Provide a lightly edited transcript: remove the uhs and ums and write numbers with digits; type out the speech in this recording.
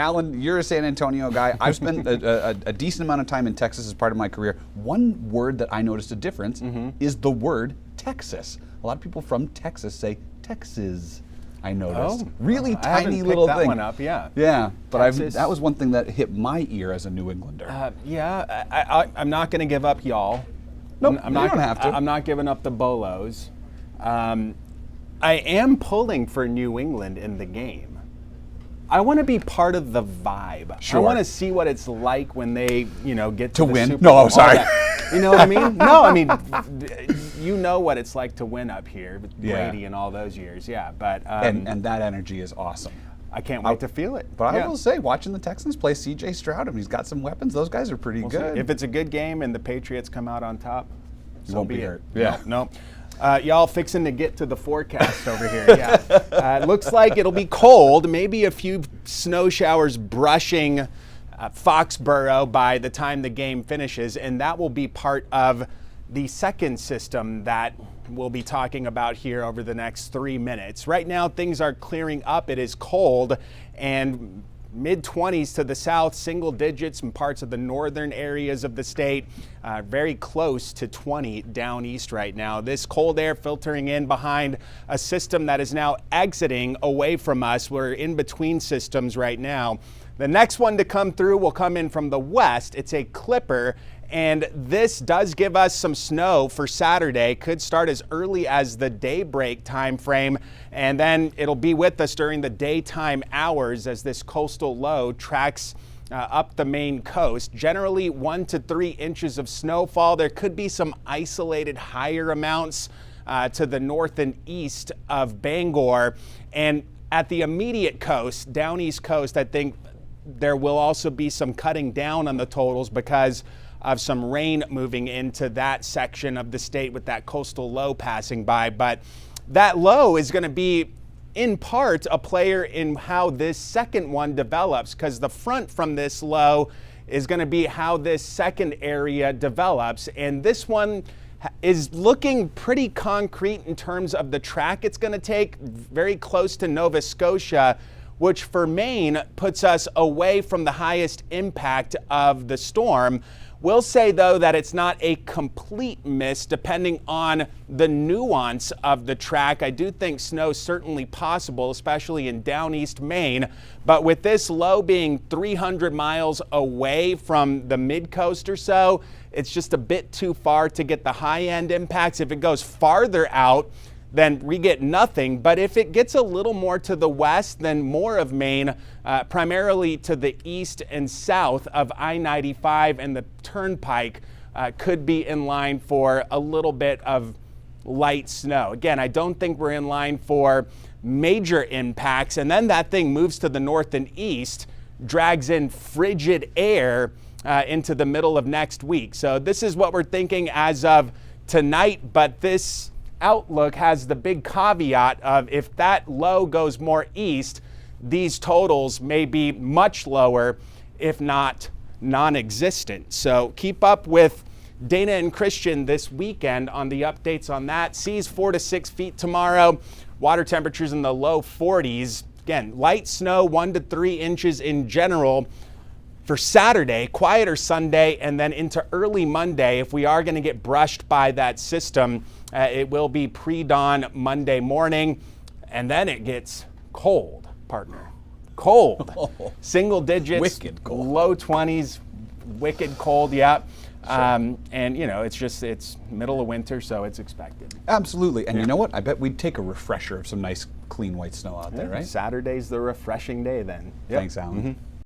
Alan, you're a San Antonio guy. I've spent a decent amount of time in Texas as part of my career. One word that I noticed a difference is the word Texas. A lot of people from Texas say Texas. I noticed. Really tiny little thing. I haven't picked that one up, yeah. Yeah, but that was one thing that hit my ear as a New Englander. I'm not going to give up y'all. Nope, you don't have to. I'm not giving up the Bolos. I am pulling for New England in the game. I want to be part of the vibe. Sure. I want to see what it's like when they, get to the win. Super No, Bowl. I'm sorry. You know what I mean? No, I mean, you know what it's like to win up here with Yeah. Brady and all those years. Yeah, but And that energy is awesome. I can't wait to feel it. But I will say, watching the Texans play C.J. Stroud, he's got some weapons. Those guys are pretty good. If it's a good game and the Patriots come out on top, you won't be hurt. Yeah. No. Y'all fixing to get to the forecast over here. Yeah. Looks like it'll be cold, maybe a few snow showers brushing Foxborough by the time the game finishes, and that will be part of the second system that we'll be talking about here over the next 3 minutes. Right now, things are clearing up. It is cold, and mid-20s to the south, single digits in parts of the northern areas of the state, very close to 20 down east right now. This cold air filtering in behind a system that is now exiting away from us. We're in between systems right now. The next one to come through will come in from the west. It's a clipper, and this does give us some snow for Saturday. Could start as early as the daybreak time frame, and then it'll be with us during the daytime hours as this coastal low tracks up the Maine coast. Generally 1 to 3 inches of snowfall. There could be some isolated higher amounts to the north and east of Bangor. And at the immediate coast, down east coast, I think there will also be some cutting down on the totals because of some rain moving into that section of the state with that coastal low passing by. But that low is going to be, in part, a player in how this second one develops, because the front from this low is going to be how this second area develops. And this one is looking pretty concrete in terms of the track it's going to take, very close to Nova Scotia, which for Maine puts us away from the highest impact of the storm. We'll say, though, that it's not a complete miss depending on the nuance of the track. I do think snow is certainly possible, especially in down east Maine. But with this low being 300 miles away from the mid-coast or so, it's just a bit too far to get the high-end impacts. If it goes farther out, then we get nothing. But if it gets a little more to the west, then more of Maine, primarily to the east and south of I-95 and the Turnpike, could be in line for a little bit of light snow. Again, I don't think we're in line for major impacts. And then that thing moves to the north and east, drags in frigid air into the middle of next week. So this is what we're thinking as of tonight, but this outlook has the big caveat of if that low goes more east, these totals may be much lower, if not non-existent. So keep up with Dana and Christian this weekend on the updates on that. Seas 4 to 6 feet tomorrow. Water temperatures in the low 40s. Again, light snow 1 to 3 inches in general. For Saturday, quieter Sunday, and then into early Monday, if we are going to get brushed by that system, it will be pre-dawn Monday morning, and then it gets cold, partner. Cold. Single digits, wicked cold. Low 20s, wicked cold, yeah. Sure. And, it's middle of winter, so it's expected. Absolutely. And you know what? I bet we'd take a refresher of some nice, clean white snow out there, right? Saturday's the refreshing day then. Yep. Thanks, Alan.